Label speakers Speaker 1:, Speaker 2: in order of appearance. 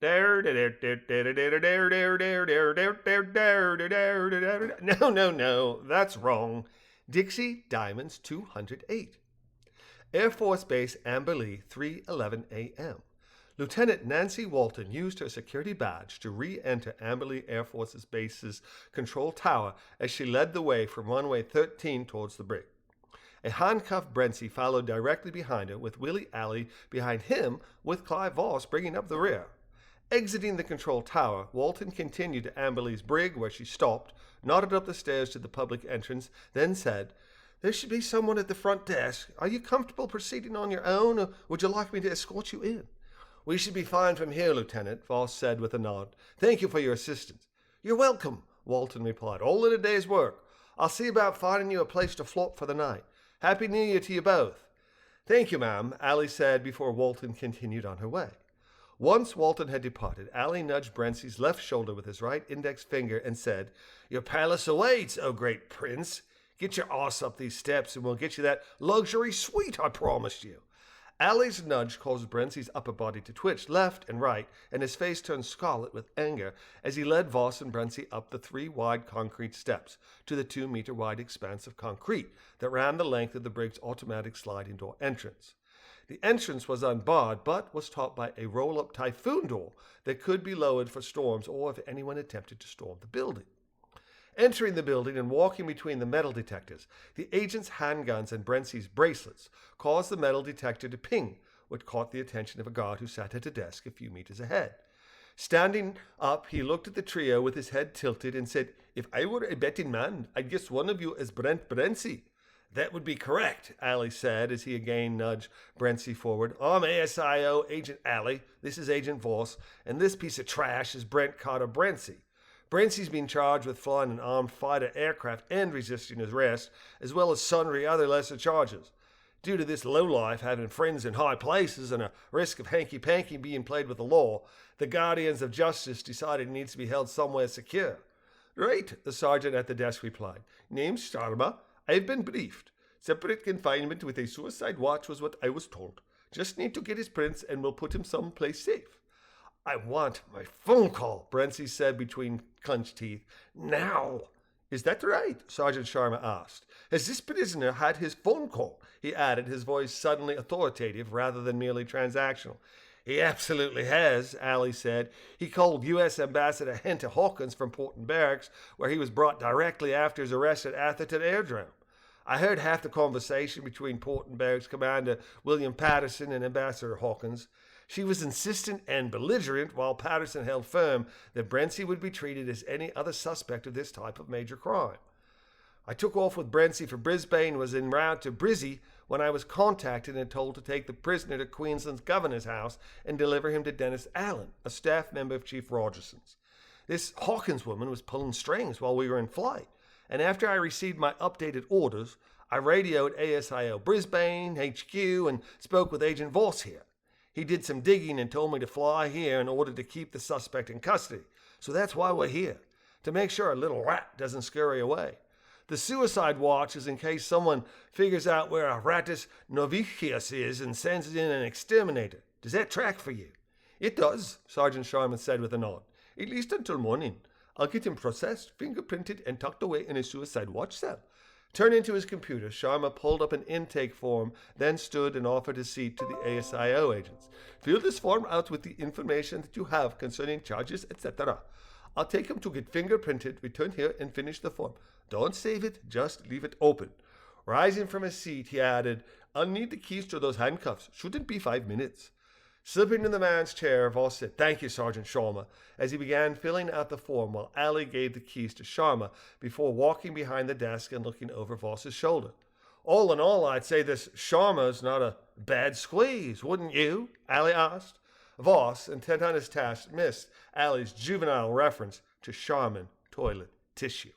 Speaker 1: No, that's wrong. Dixie Diamonds 208. Air Force Base Amberley, 3:11 a.m. Lieutenant Nancy Walton used her security badge to re-enter Amberley Air Force Base's control tower as she led the way from runway 13 towards the brig. A handcuffed Brentsey followed directly behind her, with Willie Alley behind him, with Clive Voss bringing up the rear. Exiting the control tower, Walton continued to Amberley's brig, where she stopped, nodded up the stairs to the public entrance, then said, "There should be someone at the front desk. Are you comfortable proceeding on your own, or would you like me to escort you in?" "We should be fine from here, Lieutenant," Voss said with a nod. "Thank you for your assistance." "You're welcome," Walton replied. "All in a day's work. I'll see about finding you a place to flop for the night. Happy New Year to you both." "Thank you, ma'am," Allie said before Walton continued on her way. Once Walton had departed, Allie nudged Brentsey's left shoulder with his right index finger and said, "Your palace awaits, O great prince. Get your ass up these steps and we'll get you that luxury suite I promised you." Allie's nudge caused Brentsey's upper body to twitch left and right, and his face turned scarlet with anger as he led Voss and Brentsey up the 3 wide concrete steps to the 2-meter wide expanse of concrete that ran the length of the brig's automatic sliding door entrance. The entrance was unbarred, but was topped by a roll-up typhoon door that could be lowered for storms or if anyone attempted to storm the building. Entering the building and walking between the metal detectors, the agent's handguns and Brentsey's bracelets caused the metal detector to ping, which caught the attention of a guard who sat at a desk a few meters ahead. Standing up, he looked at the trio with his head tilted and said, "If I were a betting man, I'd guess one of you is Brent Brentsey." "That would be correct," Alley said as he again nudged Brentsey forward. "I'm ASIO Agent Alley, this is Agent Voss, and this piece of trash is Brent Carter Brentsey. Brentsey's been charged with flying an armed fighter aircraft and resisting arrest, as well as sundry other lesser charges. Due to this lowlife having friends in high places and a risk of hanky-panky being played with the law, the guardians of justice decided he needs to be held somewhere secure." "Right," the sergeant at the desk replied. "Name's Sharma. I've been briefed. Separate confinement with a suicide watch was what I was told. Just need to get his prints and we'll put him someplace safe." "I want my phone call," Brentsey said between clenched teeth. "Now." "Is that right?" Sergeant Sharma asked. "Has this prisoner had his phone call?" he added, his voice suddenly authoritative rather than merely transactional. "He absolutely has," Alley said. "He called U.S. Ambassador Hunter Hawkins from Porton Barracks, where he was brought directly after his arrest at Atherton Airdrome. I heard half the conversation between Porton Barracks Commander William Patterson and Ambassador Hawkins. She was insistent and belligerent, while Patterson held firm that Brentsey would be treated as any other suspect of this type of major crime. I took off with Brentsey for Brisbane and was en route to Brizzy when I was contacted and told to take the prisoner to Queensland's governor's house and deliver him to Dennis Allen, a staff member of Chief Rogerson's. This Hawkins woman was pulling strings while we were in flight, and after I received my updated orders, I radioed ASIO Brisbane, HQ, and spoke with Agent Voss here. He did some digging and told me to fly here in order to keep the suspect in custody. So that's why we're here, to make sure a little rat doesn't scurry away. The suicide watch is in case someone figures out where a ratus novicius is and sends in an exterminator. Does that track for you?" "It does," Sergeant Sharman said with a nod. "At least until morning. I'll get him processed, fingerprinted, and tucked away in a suicide watch cell." Turning to his computer, Sharma pulled up an intake form, then stood and offered his seat to the ASIO agents. "Fill this form out with the information that you have concerning charges, etc. I'll take him to get fingerprinted, return here, and finish the form. Don't save it, just leave it open." Rising from his seat, he added, "I'll need the keys to those handcuffs. Shouldn't be 5 minutes." Slipping in the man's chair, Voss said, "Thank you, Sergeant Sharma," as he began filling out the form while Alley gave the keys to Sharma before walking behind the desk and looking over Voss's shoulder. "All in all, I'd say this Sharma's not a bad squeeze, wouldn't you?" Alley asked. Voss, intent on his task, missed Alley's juvenile reference to Charmin toilet tissue.